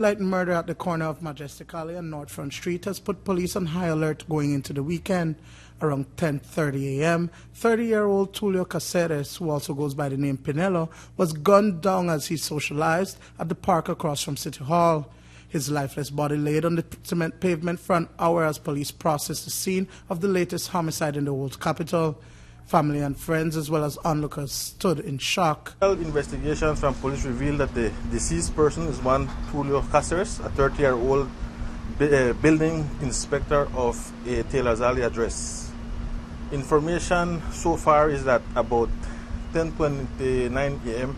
Light murder at the corner of Majestic Alley and North Front Street has put police on high alert going into the weekend. Around 10:30 a.m., 30-year-old Tulio Caceres, who also goes by the name Pinello, was gunned down as he socialized at the park across from City Hall. His lifeless body laid on the cement pavement for an hour as police processed the scene of the latest homicide in the old capital. Family and friends, as well as onlookers, stood in shock. Investigations from police revealed that the deceased person is one Tulio Caceres, a 30-year-old building inspector of a Taylor's Alley address. Information so far is that about 10:29 a.m.,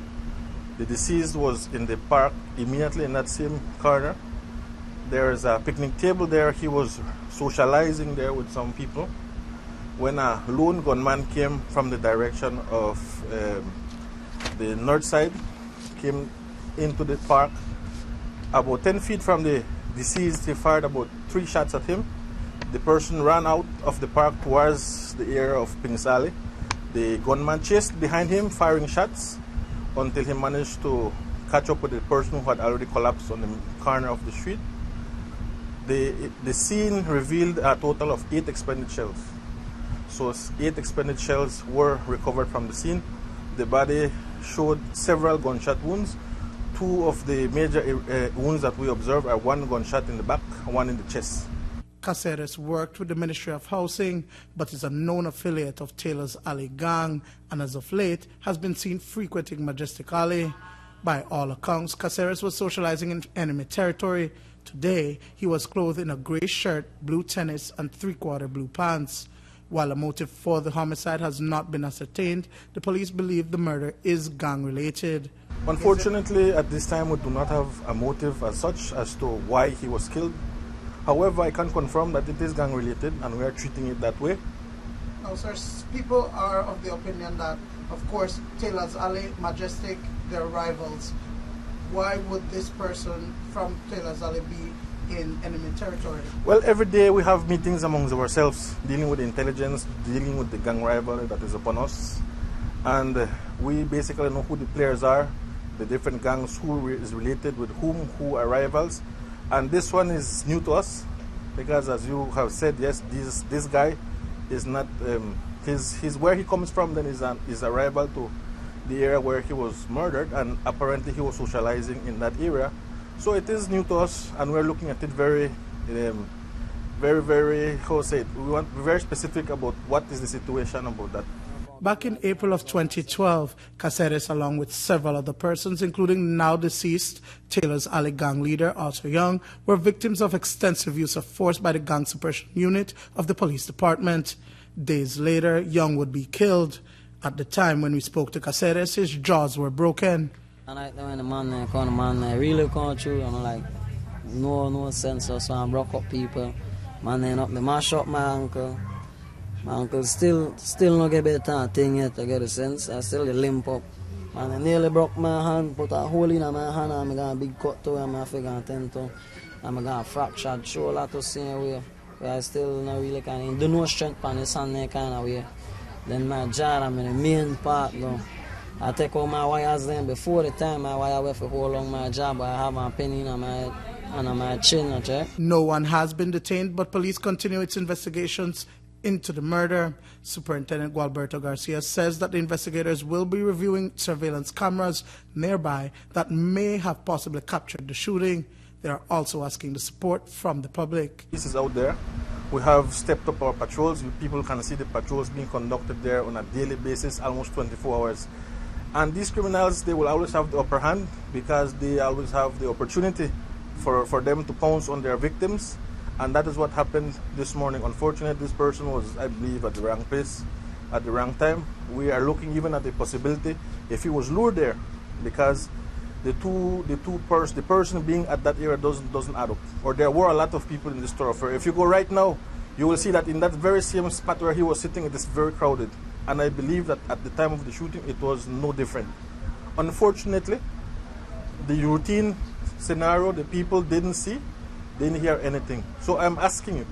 the deceased was in the park immediately in that same corner. There is a picnic table there. He was socializing there with some people when a lone gunman came from the direction of the north side, came into the park. About 10 feet from the deceased, he fired about 3 shots at him. The person ran out of the park towards the area of Pings Alley. The gunman chased behind him, firing shots, until he managed to catch up with the person who had already collapsed on the corner of the street. The scene revealed a total of 8 expended shells. So 8 expended shells were recovered from the scene. The body showed several gunshot wounds. 2 of the major wounds that we observed are 1 gunshot in the back, 1 in the chest. Caceres worked with the Ministry of Housing, but is a known affiliate of Taylor's Alley gang, and as of late has been seen frequenting Majestic Alley. By all accounts, Caceres was socializing in enemy territory. Today, he was clothed in a gray shirt, blue tennis, and 3/4 blue pants. While a motive for the homicide has not been ascertained, the police believe the murder is gang-related. Unfortunately, at this time, we do not have a motive as such as to why he was killed. However, I can confirm that it is gang-related, and we are treating it that way. Now, sir, people are of the opinion that, of course, Taylor's Alley, Majestic, they're rivals. Why would this person from Taylor's Alley be in enemy territory? Well, every day we have meetings amongst ourselves, dealing with intelligence, dealing with the gang rivalry that is upon us. And we basically know who the players are, the different gangs, who is related with whom, who are rivals. And this one is new to us, because as you have said, yes, this guy is not, his where he comes from then is a rival to the area where he was murdered, and apparently he was socializing in that area. So it is new to us, and we're looking at it very, how to say it, we want to be very specific about what is the situation about that. Back in April of 2012, Caceres, along with several other persons, including now deceased Taylor's Alley gang leader Arthur Young, were victims of extensive use of force by the gang suppression unit of the police department. Days later, Young would be killed. At the time when we spoke to Caceres, his jaws were broken. And like when the man really come through, and like no sense, so I broke up people. Man, up the mash up my uncle. My uncle still not get better thing yet to get a sense. I still get limp up. Man, I nearly broke my hand, put a hole in my hand, and I got a big cut to and I figure tend to. And I got a fractured shoulder to see away. But I still not really kind of do no strength on his hand kind of way. Then my jaw, I'm in the main part though. I take all my wires then before the time my wire were for hold along my jaw, but I have my penny in my chin, okay? No one has been detained, but police continue its investigations into the murder. Superintendent Gualberto Garcia says that the investigators will be reviewing surveillance cameras nearby that may have possibly captured the shooting. They are also asking the support from the public. This is out there. We have stepped up our patrols. People can see the patrols being conducted there on a daily basis, almost 24 hours. And these criminals, they will always have the upper hand because they always have the opportunity for them to pounce on their victims. And that is what happened this morning. Unfortunately, this person was, I believe, at the wrong place, at the wrong time. We are looking even at the possibility if he was lured there, because the person being at that area doesn't add up. Or there were a lot of people in this thoroughfare. If you go right now, you will see that in that very same spot where he was sitting, it is very crowded. And I believe that at the time of the shooting, it was no different. Unfortunately, the routine scenario, the people didn't see, didn't hear anything. So I'm asking you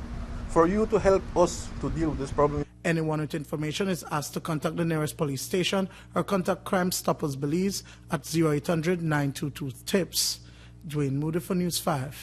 for you to help us to deal with this problem. Anyone with information is asked to contact the nearest police station or contact Crime Stoppers Belize at 0800-922-TIPS. Dwayne Moody for News 5.